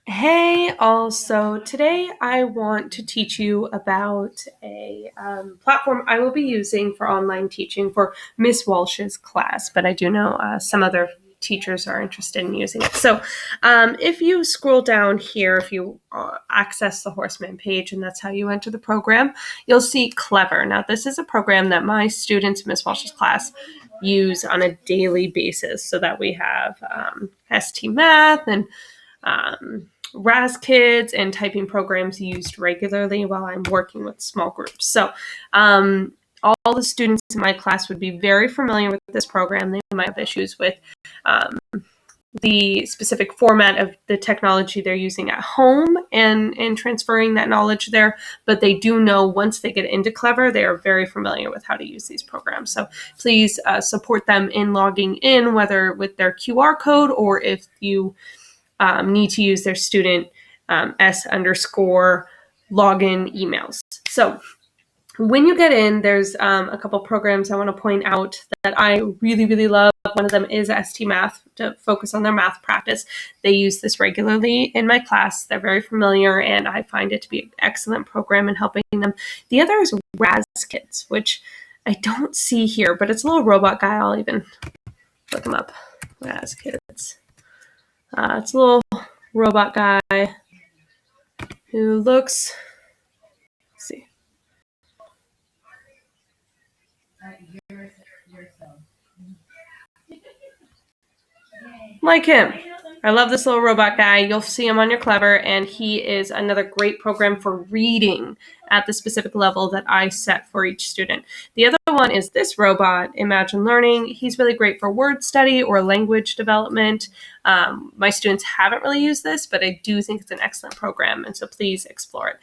Hey, also today I want to teach you about a platform I will be using for online teaching for Miss Walsh's class, but I do know some other teachers are interested in using it. So if you scroll down here, if you access the Horseman page, and that's how you enter the program, you'll see Clever. Now, this is a program that my students in Miss Walsh's class use on a daily basis so that we have ST Math and RAS Kids and typing programs used regularly while I'm working with small groups. So all the students in my class would be very familiar with this program. They might have issues with the specific format of the technology they're using at home and transferring that knowledge there, but they do know once they get into Clever, they are very familiar with how to use these programs. So please support them in logging in, whether with their QR code or if you need to use their student S_ login emails. So when you get in, there's a couple programs I want to point out that I really, really love. One of them is ST Math to focus on their math practice. They use this regularly in my class. They're very familiar, and I find it to be an excellent program in helping them. The other is RAS Kids, which I don't see here, but it's a little robot guy. I'll even look him up. RAS Kids. It's a little robot guy who looks, let's see, like him. I love this little robot guy. You'll see him on your Clever, and he is another great program for reading at the specific level that I set for each student. The other one is this robot, Imagine Learning. He's really great for word study or language development. My students haven't really used this, but I do think it's an excellent program, and so please explore it.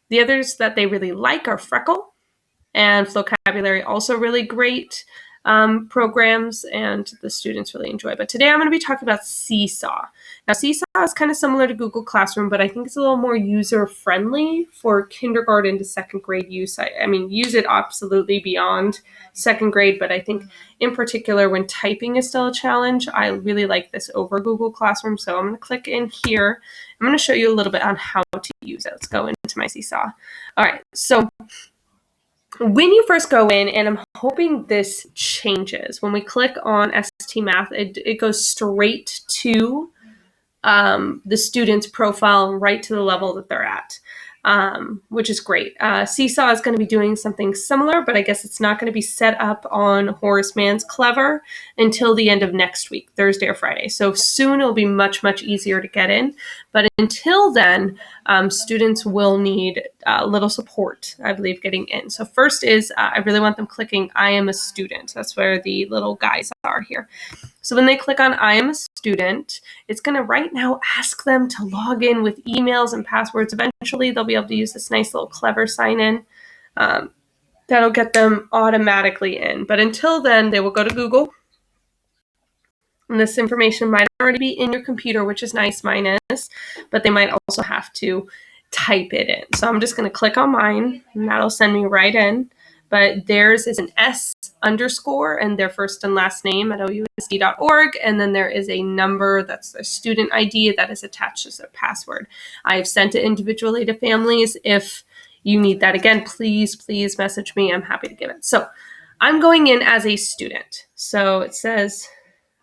The others that they really like are Freckle and Vocabulary, also really great programs, and the students really enjoy. But today I'm going to be talking about SeeSaw. Now, SeeSaw is kind of similar to Google Classroom, but I think it's a little more user-friendly for kindergarten to second grade use. I mean, use it absolutely beyond second grade, but I think in particular when typing is still a challenge, I really like this over Google Classroom. So I'm going to click in here. I'm going to show you a little bit on how to use it. Let's go into my SeeSaw. All right, so when you first go in, and I'm hoping this changes, when we click on ST Math, it goes straight to the student's profile, right to the level that they're at, which is great. SeeSaw is going to be doing something similar, but I guess it's not going to be set up on Horace Mann's Clever until the end of next week, Thursday or Friday. So soon it'll be much, much easier to get in. But until then, students will need a little support, I believe, getting in. So first is I really want them clicking I am a student. That's where the little guys are here. So when they click on I am a student, it's going to right now ask them to log in with emails and passwords. Eventually, they'll be able to use this nice little Clever sign-in. That'll get them automatically in. But until then, they will go to Google. And this information might already be in your computer, which is nice, mine is, but they might also have to type it in. So I'm just going to click on mine, and that'll send me right in. But theirs is an S_ and their first and last name at ousd.org. And then there is a number that's a student ID that is attached as their password. I've sent it individually to families. If you need that again, please message me. I'm happy to give it. So I'm going in as a student. So it says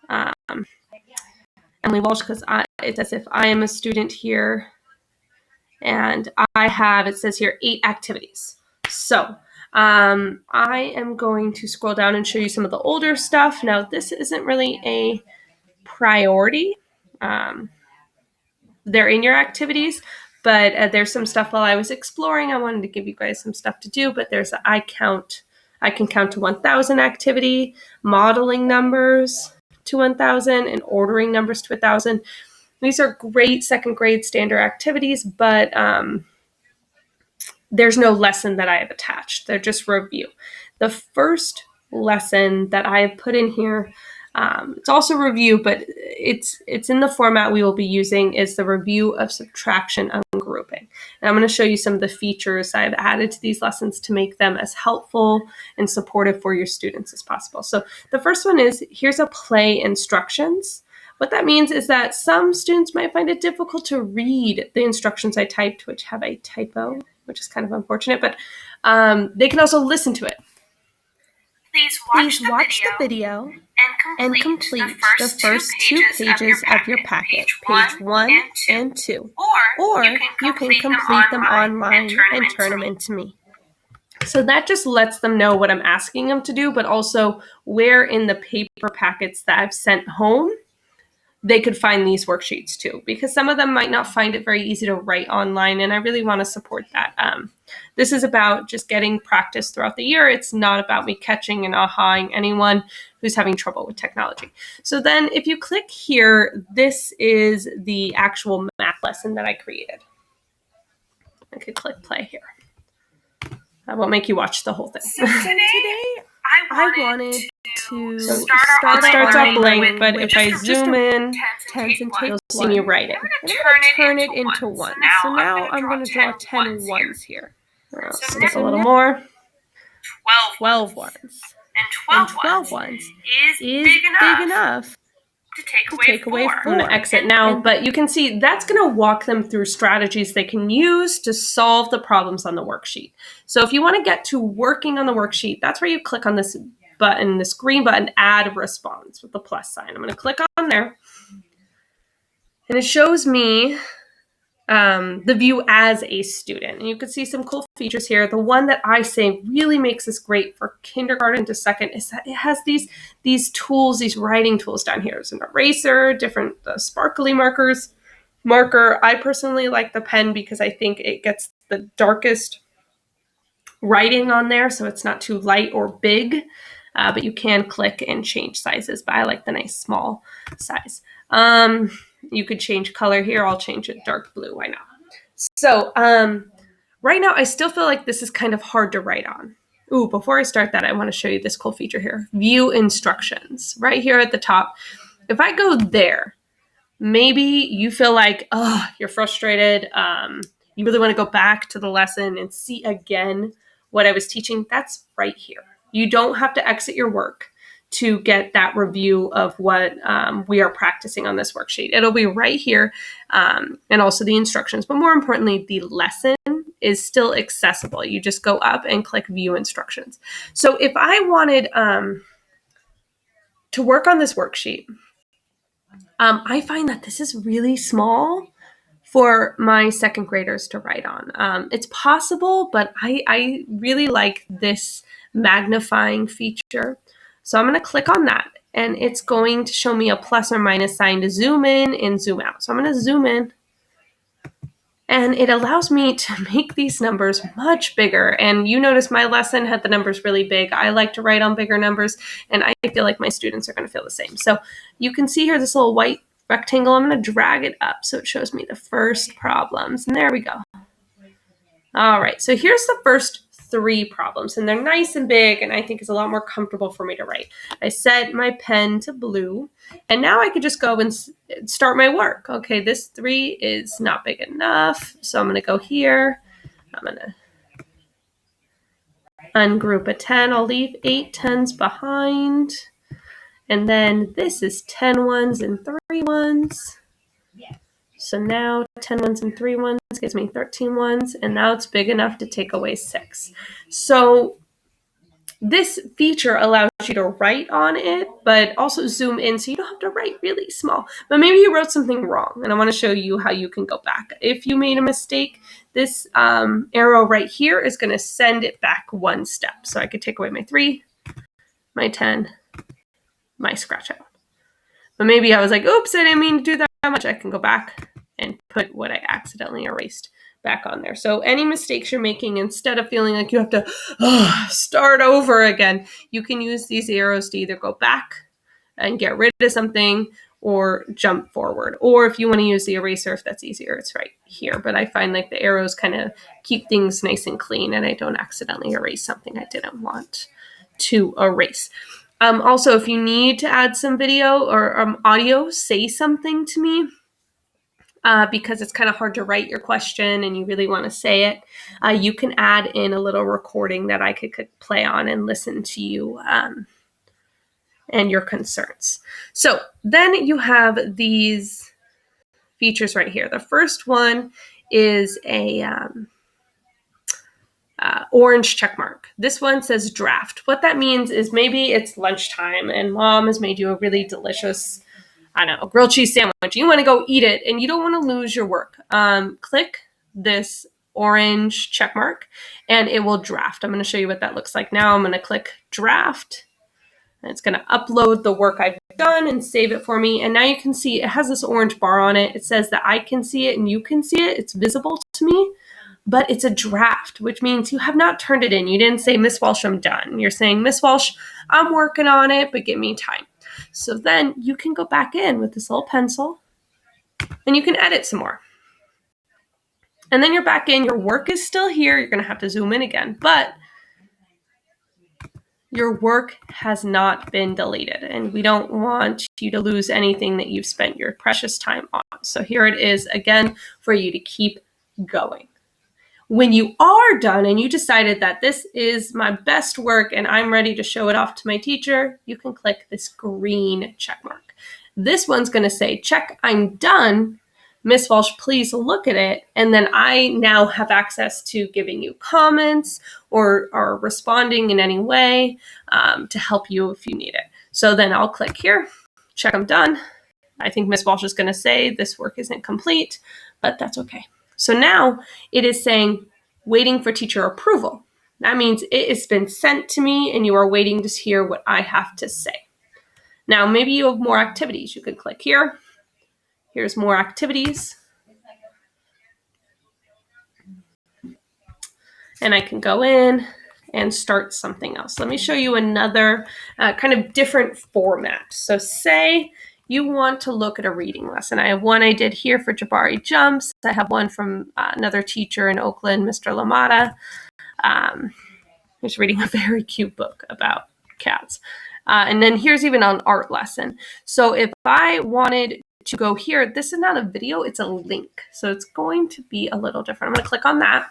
Emily Walsh, because it's as if I am a student here. And I have, it says here, 8 activities. So I am going to scroll down and show you some of the older stuff. Now, this isn't really a priority. They're in your activities, but there's some stuff while I was exploring. I wanted to give you guys some stuff to do, but there's a I can count to 1,000 activity, modeling numbers to 1,000, and ordering numbers to 1,000. These are great second grade standard activities, but there's no lesson that I have attached. They're just review. The first lesson that I have put in here, it's also review, but it's in the format we will be using, is the review of subtraction and grouping. And I'm going to show you some of the features I've added to these lessons to make them as helpful and supportive for your students as possible. So the first one is, here's a play instructions. What that means is that some students might find it difficult to read the instructions I typed, which have a typo, which is kind of unfortunate, but they can also listen to it. Please watch the video and complete the first two pages of your packet, page 1 and 2. Or you can complete them online and turn them into me. So that just lets them know what I'm asking them to do, but also where in the paper packets that I've sent home they could find these worksheets too, because some of them might not find it very easy to write online, and I really want to support that. This is about just getting practice throughout the year. It's not about me catching and ahaing anyone who's having trouble with technology. So then if you click here, this is the actual math lesson that I created. I could click play here. I won't make you watch the whole thing. So today I wanted to So start it starts out off blank, but if I zoom in, tens and take you'll see me writing. I'm going to turn it into ones. So now I'm going to draw 10 ones here. I'll skip a little more. 12 ones. And 12 ones is big enough to take away 4. I'm going to exit now, but you can see that's going to walk them through strategies they can use to solve the problems on the worksheet. So if you want to get to working on the worksheet, that's where you click on this button, this green button, add response with the plus sign. I'm going to click on there, and it shows me the view as a student. And you can see some cool features here. The one that I say really makes this great for kindergarten to second is that it has these tools, these writing tools down here. There's an eraser, different sparkly marker. I personally like the pen because I think it gets the darkest writing on there, so it's not too light or big. But you can click and change sizes, but I like the nice small size. You could change color here. I'll change it dark blue. Why not? So right now, I still feel like this is kind of hard to write on. Ooh, before I start that, I want to show you this cool feature here. View instructions. Right here at the top. If I go there, maybe you feel like, oh, you're frustrated. You really want to go back to the lesson and see again what I was teaching. That's right here. You don't have to exit your work to get that review of what we are practicing on this worksheet. It'll be right here, and also the instructions. But more importantly, the lesson is still accessible. You just go up and click View Instructions. So if I wanted to work on this worksheet, I find that this is really small for my second graders to write on. It's possible, but I really like this magnifying feature. So I'm going to click on that, and it's going to show me a plus or minus sign to zoom in and zoom out. So I'm going to zoom in, and it allows me to make these numbers much bigger. And you notice my lesson had the numbers really big. I like to write on bigger numbers, and I feel like my students are going to feel the same. So you can see here this little white rectangle. I'm going to drag it up so it shows me the first problems. And there we go. All right, so here's the first 3 problems, and they're nice and big, and I think it's a lot more comfortable for me to write. I set my pen to blue, and now I could just go and start my work. Okay, this 3 is not big enough, so I'm going to go here. I'm going to ungroup a 10. I'll leave 8 10s behind, and then this is 10 ones and 3 ones. So now 10 ones and 3 ones gives me 13 ones, and now it's big enough to take away 6. So this feature allows you to write on it, but also zoom in so you don't have to write really small. But maybe you wrote something wrong, and I want to show you how you can go back. If you made a mistake, this arrow right here is going to send it back 1 step. So I could take away my 3, my 10, my scratch out. But maybe I was like, oops, I didn't mean to do that much. I can go back and put what I accidentally erased back on there. So any mistakes you're making, instead of feeling like you have to start over again, you can use these arrows to either go back and get rid of something or jump forward. Or if you want to use the eraser, if that's easier, it's right here. But I find like the arrows kind of keep things nice and clean, and I don't accidentally erase something I didn't want to erase. Also, if you need to add some video or audio, say something to me. Because it's kind of hard to write your question and you really want to say it, you can add in a little recording that I could play on and listen to you and your concerns. So then you have these features right here. The first one is a orange check mark. This one says draft. What that means is maybe it's lunchtime and mom has made you a really delicious, I don't know, grilled cheese sandwich. You want to go eat it and you don't want to lose your work. Click this orange check mark and it will draft. I'm going to show you what that looks like now. I'm going to click draft. And it's going to upload the work I've done and save it for me. And now you can see it has this orange bar on it. It says that I can see it and you can see it. It's visible to me, but it's a draft, which means you have not turned it in. You didn't say, Miss Walsh, I'm done. You're saying, Miss Walsh, I'm working on it, but give me time. So then you can go back in with this little pencil and you can edit some more. And then you're back in. Your work is still here. You're going to have to zoom in again, but your work has not been deleted, and we don't want you to lose anything that you've spent your precious time on. So here it is again for you to keep going. When you are done and you decided that this is my best work and I'm ready to show it off to my teacher, you can click this green check mark. This one's going to say, check, I'm done. Miss Walsh, please look at it. And then I now have access to giving you comments or responding in any way to help you if you need it. So then I'll click here, check I'm done. I think Miss Walsh is going to say this work isn't complete, but that's okay. So now it is saying waiting for teacher approval. That means it has been sent to me and you are waiting to hear what I have to say. Now, maybe you have more activities. You could click here. Here's more activities. And I can go in and start something else. Let me show you another kind of different format. So say you want to look at a reading lesson. I have one I did here for Jabari Jumps. I have one from another teacher in Oakland, Mr. Lamata, who's reading a very cute book about cats. And then here's even an art lesson. So if I wanted to go here, this is not a video, it's a link. So it's going to be a little different. I'm going to click on that.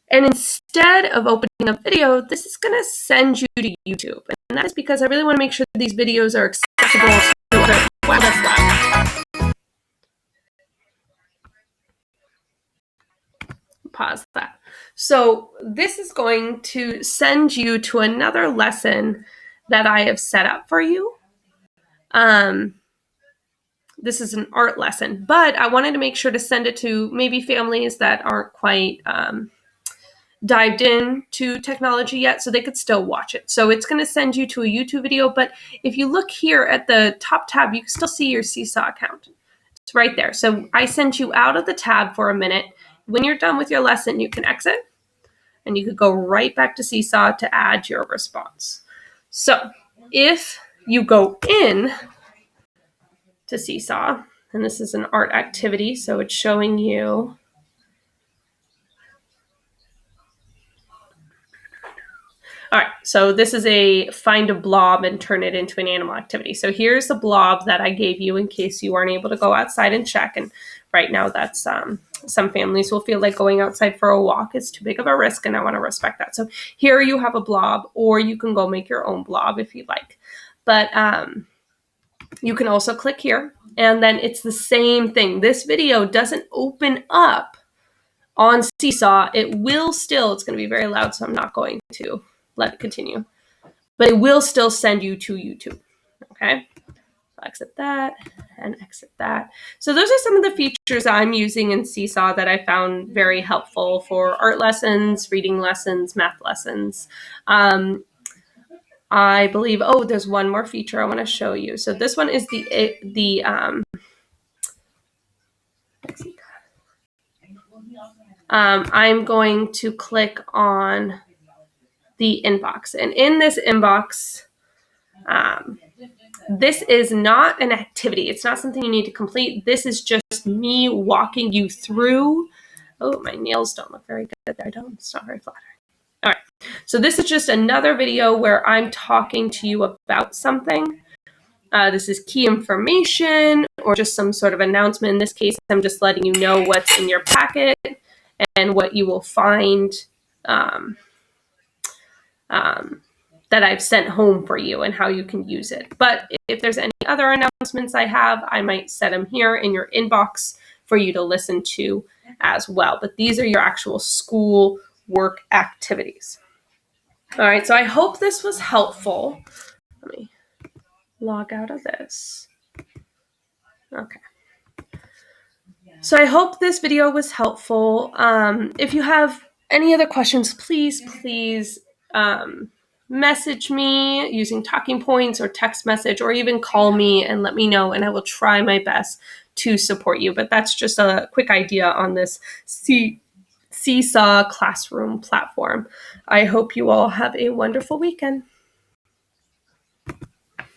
And instead of opening a video, this is going to send you to YouTube. And that is because I really want to make sure that these videos are accessible to other websites. Pause that. So this is going to send you to another lesson that I have set up for you. This is an art lesson, but I wanted to make sure to send it to maybe families that aren't quite dived in to technology yet, so they could still watch it. So it's going to send you to a YouTube video, but if you look here at the top tab, you can still see your SeeSaw account. It's right there. So I sent you out of the tab for a minute. When you're done with your lesson, you can exit, and you could go right back to SeeSaw to add your response. So if you go in to SeeSaw, and this is an art activity, so it's showing you all right, so this is a find a blob and turn it into an animal activity. So here's the blob that I gave you in case you aren't able to go outside and check. And right now that's some families will feel like going outside for a walk is too big of a risk, and I want to respect that. So here you have a blob, or you can go make your own blob if you'd like. But you can also click here, and then it's the same thing. This video doesn't open up on SeeSaw. It will still, it's going to be very loud, so I'm not going to let it continue, but it will still send you to YouTube. Okay, so exit that and exit that. So those are some of the features I'm using in SeeSaw that I found very helpful for art lessons, reading lessons, math lessons. I believe, oh, there's one more feature I want to show you. So this one is I'm going to click on the inbox. And in this inbox, this is not an activity. It's not something you need to complete. This is just me walking you through. Oh, my nails don't look very good there. It's not very flattering. All right. So this is just another video where I'm talking to you about something. This is key information or just some sort of announcement. In this case, I'm just letting you know what's in your packet and what you will find that I've sent home for you and how you can use it. But if there's any other announcements I have, I might set them here in your inbox for you to listen to as well. But these are your actual school work activities. All right, so I hope this was helpful. Let me log out of this. Okay. So I hope this video was helpful. If you have any other questions, please message me using talking points or text message, or even call me and let me know, and I will try my best to support you. But that's just a quick idea on this SeeSaw classroom platform. I hope you all have a wonderful weekend.